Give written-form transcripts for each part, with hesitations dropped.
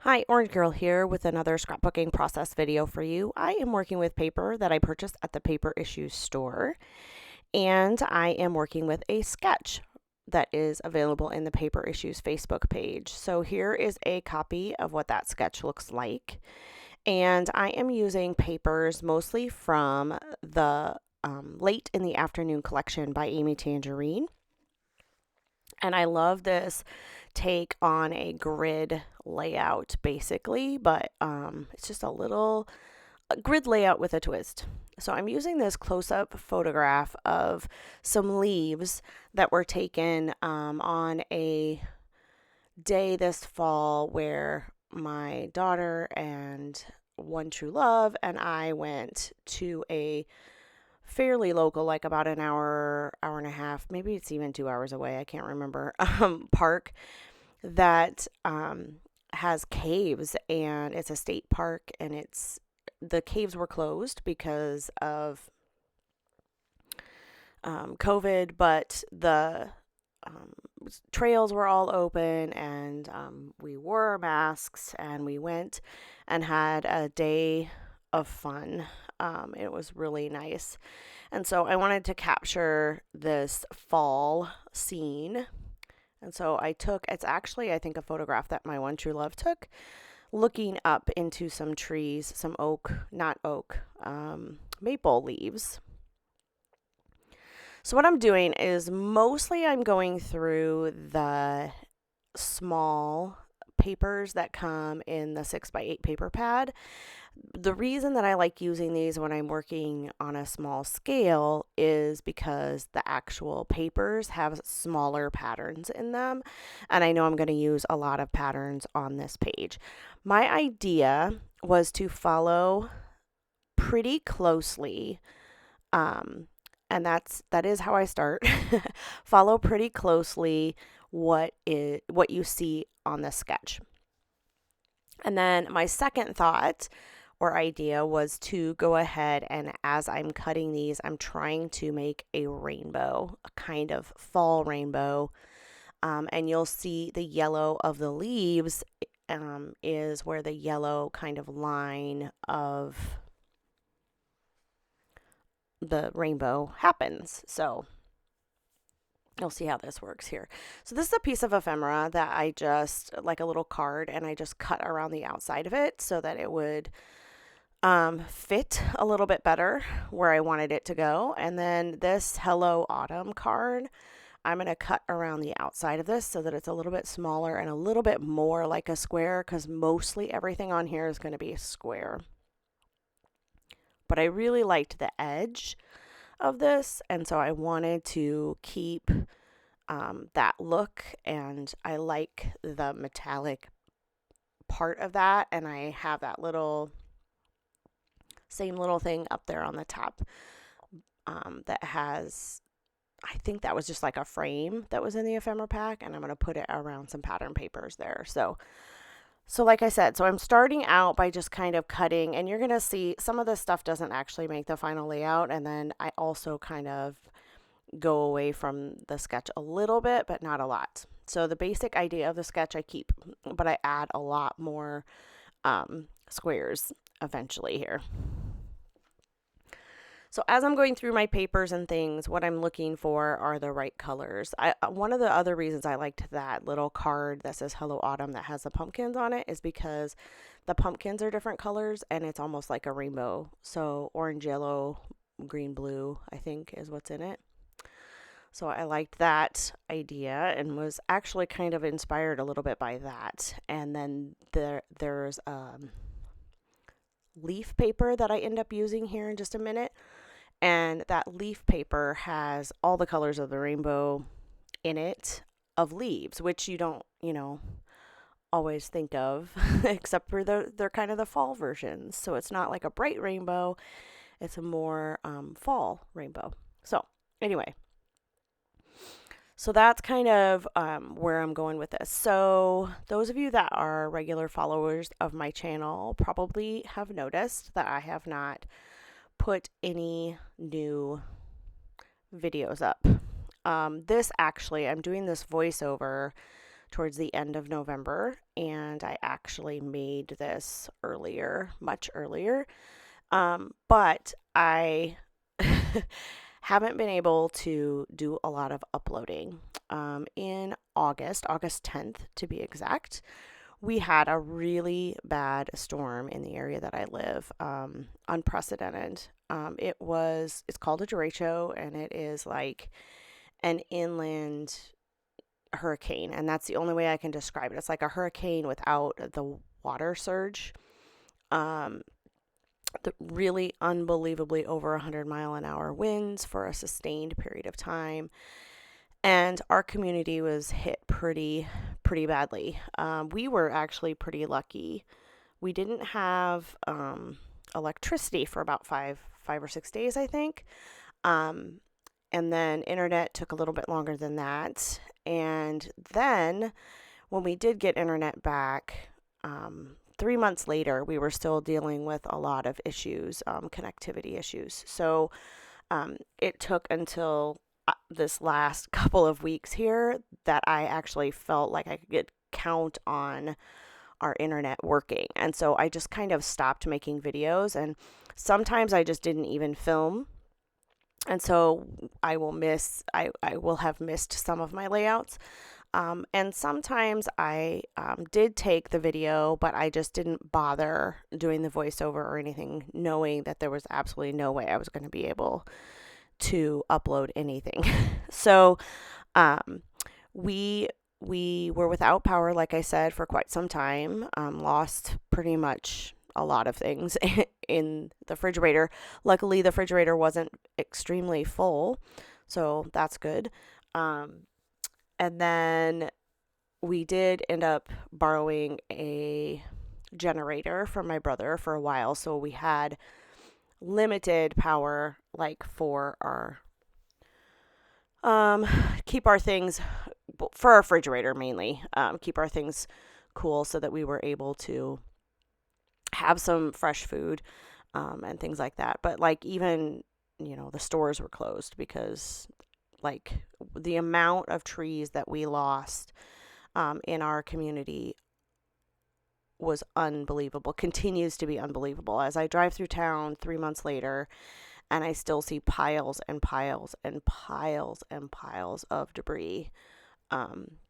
Hi, Orange Girl here with another scrapbooking process video for you. I am working with paper that I purchased at the Paper Issues store, and I am working with a sketch that is available in the Paper Issues Facebook page. So here is a copy of what that sketch looks like, and I am using papers mostly from the Late in the Afternoon collection by Amy Tangerine. And I love this take on a grid layout basically, but it's just a grid layout with a twist. So I'm using this close-up photograph of some leaves that were taken on a day this fall where my daughter and one true love and I went to a fairly local, like about an hour, hour and a half, maybe it's even 2 hours away, I can't remember, park that has caves, and it's a state park, and the caves were closed because of COVID, but the um, trails were all open, and we wore our masks, and we went and had a day of fun. It was really nice. And so I wanted to capture this fall scene. And so it's actually, I think, a photograph that my one true love took, looking up into some trees, some maple leaves. So what I'm doing is mostly I'm going through the small papers that come in the 6x8 paper pad. The reason that I like using these when I'm working on a small scale is because the actual papers have smaller patterns in them, and I know I'm going to use a lot of patterns on this page. My idea was to follow pretty closely, and that is how I start. Follow pretty closely what you see on the sketch. And then my second thought or idea was to go ahead, and as I'm cutting these, I'm trying to make a rainbow, a kind of fall rainbow. And you'll see the yellow of the leaves is where the yellow kind of line of the rainbow happens. So you'll see how this works here. So this is a piece of ephemera that I just, like a little card, and I just cut around the outside of it so that it would fit a little bit better where I wanted it to go. And then this Hello Autumn card, I'm going to cut around the outside of this so that it's a little bit smaller and a little bit more like a square, because mostly everything on here is going to be a square. But I really liked the edge of this, and so I wanted to keep that look, and I like the metallic part of that, and I have that same little thing up there on the top that has, I think that was just like a frame that was in the ephemera pack, and I'm going to put it around some pattern papers there. So like I said, so I'm starting out by just kind of cutting, and you're going to see some of this stuff doesn't actually make the final layout, and then I also kind of go away from the sketch a little bit, but not a lot. So the basic idea of the sketch I keep, but I add a lot more squares eventually here. So as I'm going through my papers and things, what I'm looking for are the right colors. One of the other reasons I liked that little card that says Hello Autumn that has the pumpkins on it is because the pumpkins are different colors, and it's almost like a rainbow. So orange, yellow, green, blue, I think is what's in it. So I liked that idea and was actually kind of inspired a little bit by that. And then there's leaf paper that I end up using here in just a minute. And that leaf paper has all the colors of the rainbow in it of leaves, which you don't, always think of, except for they're kind of the fall versions. So it's not like a bright rainbow, it's a more fall rainbow. So anyway, so that's kind of where I'm going with this. So those of you that are regular followers of my channel probably have noticed that I have not put any new videos up. This actually, I'm doing this voiceover towards the end of November, and I actually made this earlier, much earlier. But I haven't been able to do a lot of uploading. In August 10th to be exact, we had a really bad storm in the area that I live, unprecedented. It's called a derecho, and it is like an inland hurricane, and that's the only way I can describe it. It's like a hurricane without the water surge. Um, the really unbelievably over 100-mile-an-hour winds for a sustained period of time, and our community was hit pretty badly. We were actually pretty lucky. We didn't have electricity for about five or 6 days, I think. And then internet took a little bit longer than that. And then when we did get internet back, 3 months later, we were still dealing with a lot of issues, connectivity issues. So it took until this last couple of weeks here that I actually felt like I could count on our internet working. And so I just kind of stopped making videos, and sometimes I just didn't even film. And so I will have missed some of my layouts. And sometimes I did take the video, but I just didn't bother doing the voiceover or anything, knowing that there was absolutely no way I was going to be able to upload anything. So we were without power, like I said, for quite some time. Lost pretty much a lot of things in the refrigerator. Luckily, the refrigerator wasn't extremely full, so that's good. And then we did end up borrowing a generator from my brother for a while, so we had limited power, like for our keep our things, for our refrigerator mainly, keep our things cool so that we were able to have some fresh food, and things like that. But like, even, the stores were closed because like the amount of trees that we lost in our community was unbelievable, continues to be unbelievable. As I drive through town 3 months later, and I still see piles and piles and piles and piles of debris.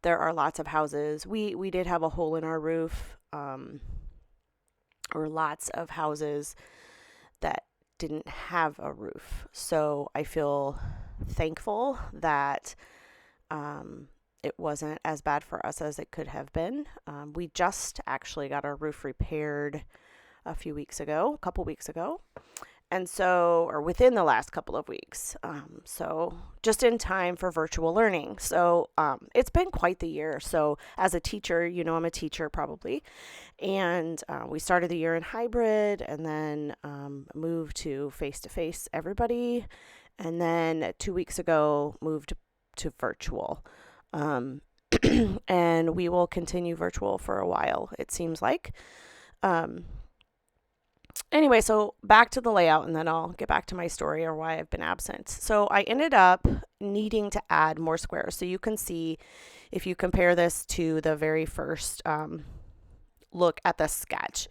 There are lots of houses. We did have a hole in our roof, or lots of houses that didn't have a roof. So I feel thankful that it wasn't as bad for us as it could have been. We just actually got our roof repaired a couple weeks ago. And so, or within the last couple of weeks. So just in time for virtual learning. So it's been quite the year. So as a teacher, I'm a teacher probably. And we started the year in hybrid, and then moved to face-to-face everybody. And then 2 weeks ago, moved to virtual. And we will continue virtual for a while, it seems like. Anyway, so back to the layout, and then I'll get back to my story, or why I've been absent. So I ended up needing to add more squares. So you can see, if you compare this to the very first look at the sketch,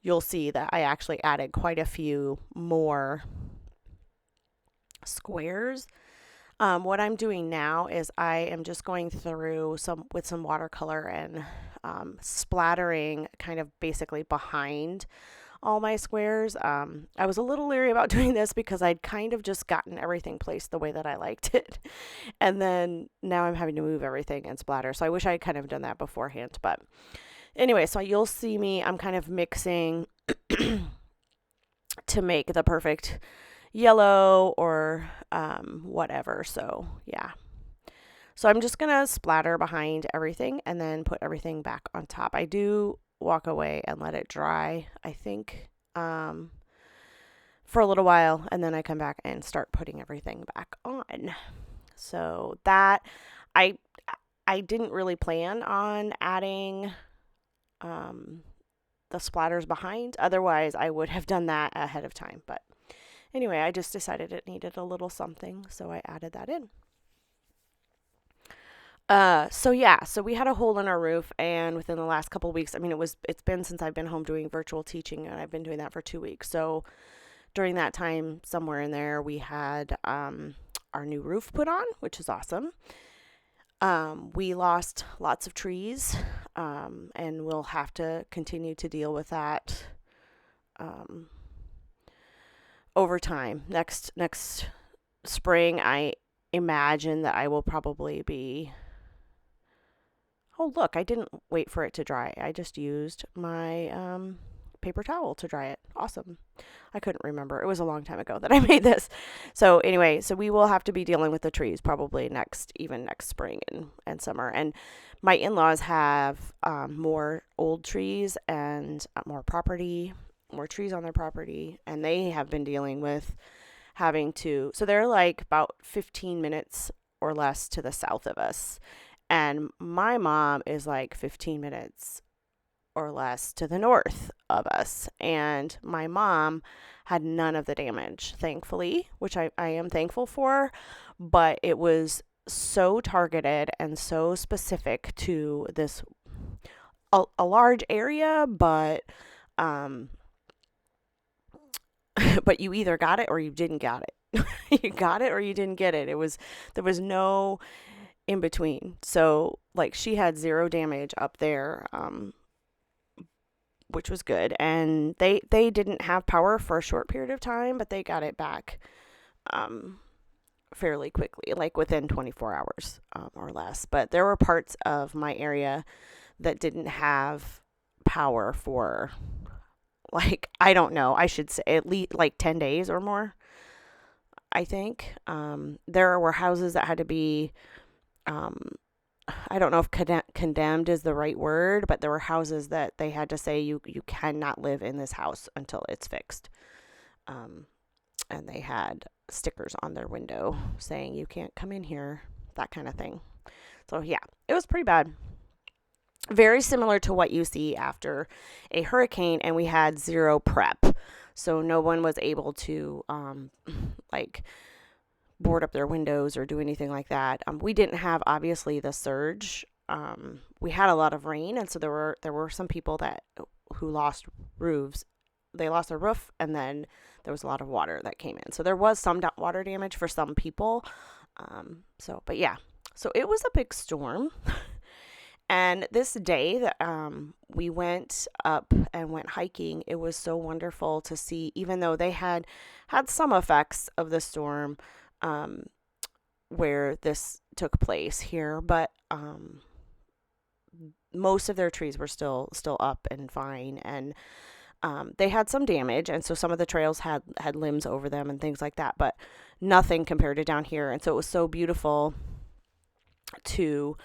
you'll see that I actually added quite a few more squares. What I'm doing now is I am just going through with some watercolor and splattering kind of basically behind all my squares. I was a little leery about doing this because I'd kind of just gotten everything placed the way that I liked it. And then now I'm having to move everything and splatter. So I wish I had kind of done that beforehand. But anyway, so you'll see me, I'm kind of mixing to make the perfect yellow or whatever. So yeah. So I'm just going to splatter behind everything and then put everything back on top. I do walk away and let it dry, I think, for a little while, and then I come back and start putting everything back on. So that I didn't really plan on adding the splatters behind. Otherwise, I would have done that ahead of time. But anyway, I just decided it needed a little something, so I added that in. So we had a hole in our roof, and within the last couple of weeks, I mean, it's been since I've been home doing virtual teaching, and I've been doing that for 2 weeks. So during that time, somewhere in there, we had our new roof put on, which is awesome. We lost lots of trees, and we'll have to continue to deal with that um, over time. Next spring, I imagine that I will probably be. Oh, look, I didn't wait for it to dry. I just used my paper towel to dry it. Awesome. I couldn't remember. It was a long time ago that I made this. So anyway, so we will have to be dealing with the trees probably even next spring and summer. And my in-laws have more old trees and more trees on their property. And they have been dealing with so they're like about 15 minutes or less to the south of us. And my mom is like 15 minutes or less to the north of us. And my mom had none of the damage, thankfully, which I am thankful for. But it was so targeted and so specific to a large area, but but you either got it or you didn't get it. You got it or you didn't get it. There was no in between. So like she had zero damage up there, which was good. And they didn't have power for a short period of time, but they got it back fairly quickly, like within 24 hours or less. But there were parts of my area that didn't have power for, like, I don't know, I should say at least like 10 days or more, I think. There were houses that had to be, I don't know if condemned is the right word, but there were houses that they had to say you cannot live in this house until it's fixed. And they had stickers on their window saying you can't come in here, that kind of thing. So yeah, it was pretty bad. Very similar to what you see after a hurricane, and we had zero prep. So no one was able to like board up their windows or do anything like that. We didn't have obviously the surge. We had a lot of rain, and so there were some people who lost roofs. They lost their roof, and then there was a lot of water that came in. So there was some water damage for some people. But yeah, so it was a big storm. And this day that we went up and went hiking, it was so wonderful to see, even though they had some effects of the storm where this took place here, but most of their trees were still up and fine, and they had some damage, and so some of the trails had limbs over them and things like that, but nothing compared to down here. And so it was so beautiful to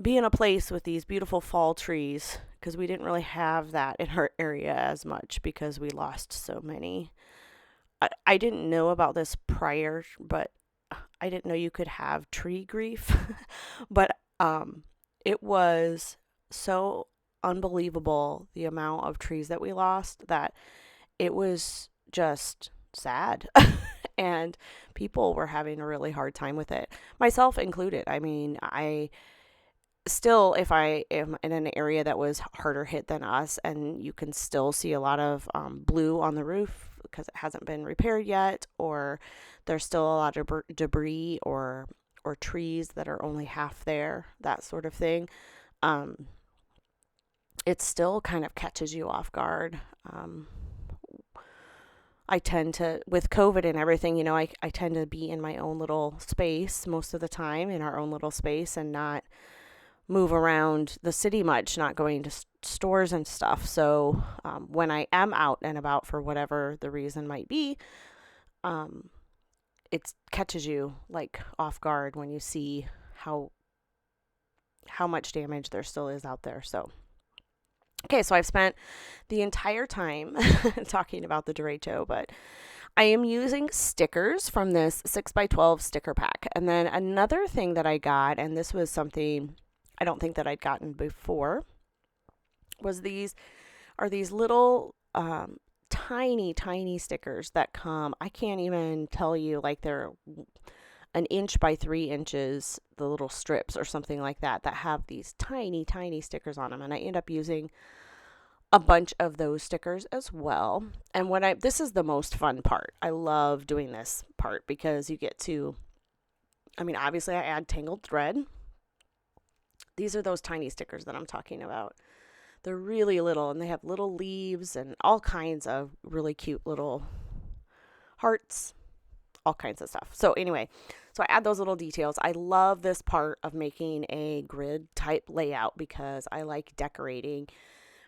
be in a place with these beautiful fall trees, because we didn't really have that in our area as much because we lost so many. I didn't know about this prior, but I didn't know you could have tree grief. But it was so unbelievable, the amount of trees that we lost, that it was just sad. And people were having a really hard time with it, myself included. I mean, if I am in an area that was harder hit than us, and you can still see a lot of blue on the roof because it hasn't been repaired yet, or there's still a lot of debris or trees that are only half there, that sort of thing, it still kind of catches you off guard. I tend to, with COVID and everything, I tend to be in my own little space most of the time, in our own little space, and not move around the city much, not going to stores and stuff. So when I am out and about for whatever the reason might be, it catches you like off guard when you see how much damage there still is out there. So okay, so I've spent the entire time talking about the derecho, but I am using stickers from this 6x12 sticker pack. And then another thing that I got, and this was something I don't think that I'd gotten before, was these little tiny stickers that come, I can't even tell you, like they're an inch by 3 inches, the little strips or something like that, that have these tiny, tiny stickers on them. And I end up using a bunch of those stickers as well. And this is the most fun part. I love doing this part because you get to, obviously I add tangled thread. These are those tiny stickers that I'm talking about. They're really little, and they have little leaves and all kinds of really cute little hearts, all kinds of stuff. So anyway, so I add those little details. I love this part of making a grid type layout because I like decorating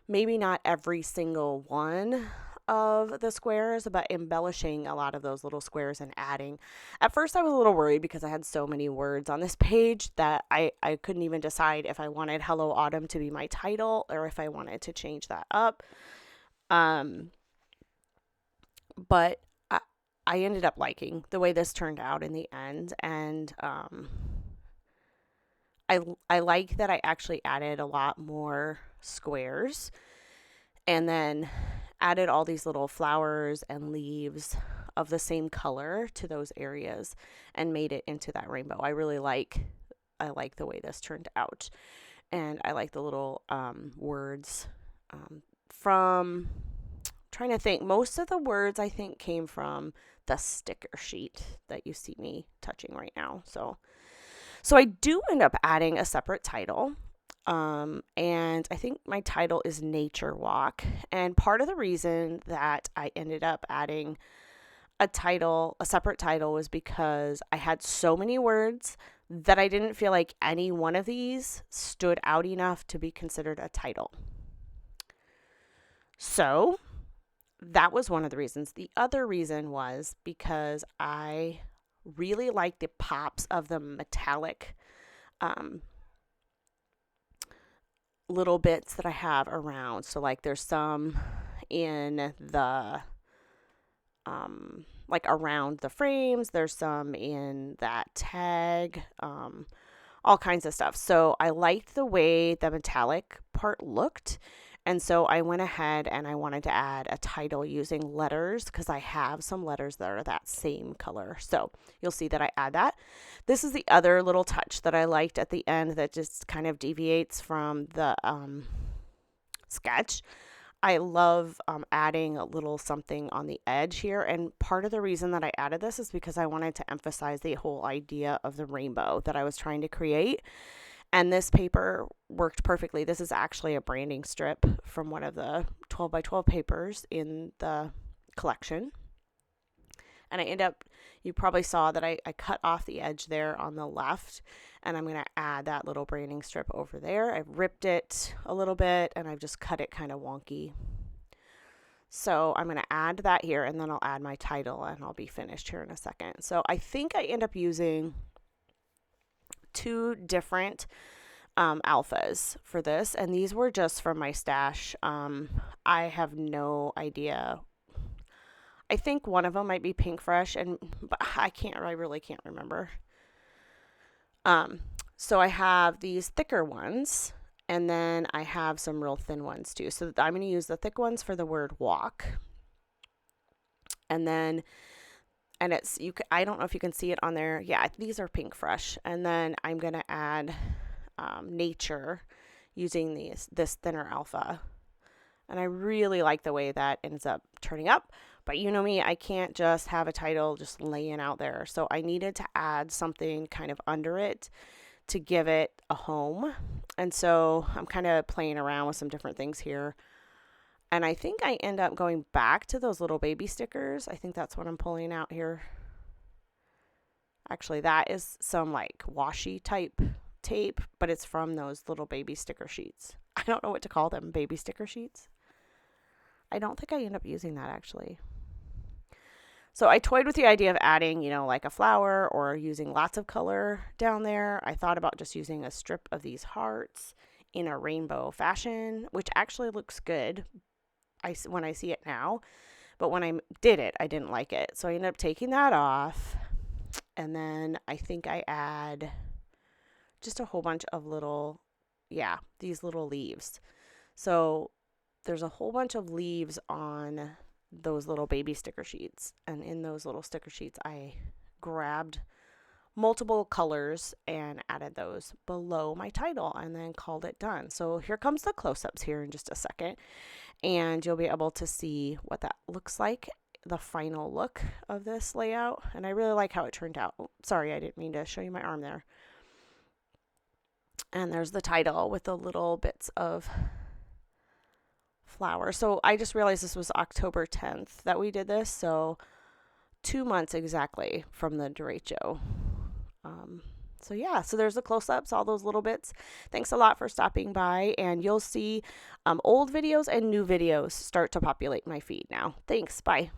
maybe not every single one of the squares, but embellishing a lot of those little squares and adding. At first I was a little worried because I had so many words on this page that I couldn't even decide if I wanted Hello Autumn to be my title or if I wanted to change that up. But I ended up liking the way this turned out in the end, and I like that I actually added a lot more squares and then added all these little flowers and leaves of the same color to those areas and made it into that rainbow. I like the way this turned out, and I like the little words from trying to think. Most of the words I think came from the sticker sheet that you see me touching right now. So I do end up adding a separate title. And I think my title is Nature Walk. And part of the reason that I ended up adding a separate title, was because I had so many words that I didn't feel like any one of these stood out enough to be considered a title. So that was one of the reasons. The other reason was because I really like the pops of the metallic little bits that I have around. So like there's some in the like around the frames, there's some in that tag, all kinds of stuff. So I liked the way the metallic part looked, and so I went ahead and I wanted to add a title using letters because I have some letters that are that same color. So you'll see that I add that. This is the other little touch that I liked at the end that just kind of deviates from the sketch. I love adding a little something on the edge here, and part of the reason that I added this is because I wanted to emphasize the whole idea of the rainbow that I was trying to create. And this paper worked perfectly. This is actually a branding strip from one of the 12 by 12 papers in the collection. And you probably saw that I cut off the edge there on the left, and I'm going to add that little branding strip over there. I've ripped it a little bit, and I've just cut it kind of wonky. So I'm going to add that here, and then I'll add my title, and I'll be finished here in a second. So I think I end up using 2 different alphas for this, and these were just from my stash. I have no idea. I think one of them might be Pink Fresh, but I really can't remember. So I have these thicker ones, and then I have some real thin ones too. So I'm going to use the thick ones for the word walk. And I don't know if you can see it on there. Yeah, these are Pink Fresh. And then I'm going to add nature using this thinner alpha. And I really like the way that ends up turning up. But you know me, I can't just have a title just laying out there. So I needed to add something kind of under it to give it a home. And so I'm kind of playing around with some different things here. And I think I end up going back to those little baby stickers. I think that's what I'm pulling out here. Actually, that is some like washi type tape, but it's from those little baby sticker sheets. I don't know what to call them, baby sticker sheets. I don't think I end up using that actually. So I toyed with the idea of adding, like a flower or using lots of color down there. I thought about just using a strip of these hearts in a rainbow fashion, which actually looks good when I see it now. But when I did it, I didn't like it. So I ended up taking that off. And then I think I add just a whole bunch of these little leaves. So there's a whole bunch of leaves on those little baby sticker sheets, and in those little sticker sheets I grabbed multiple colors and added those below my title and then called it done. So here comes the close-ups here in just a second, and you'll be able to see what that looks like, the final look of this layout. And I really like how it turned out. Oh, sorry, I didn't mean to show you my arm there. And there's the title with the little bits of flower. So I just realized this was October 10th that we did this, so 2 months exactly from the derecho. So yeah, so there's the close-ups, all those little bits. Thanks a lot for stopping by, and you'll see old videos and new videos start to populate my feed now. Thanks, bye.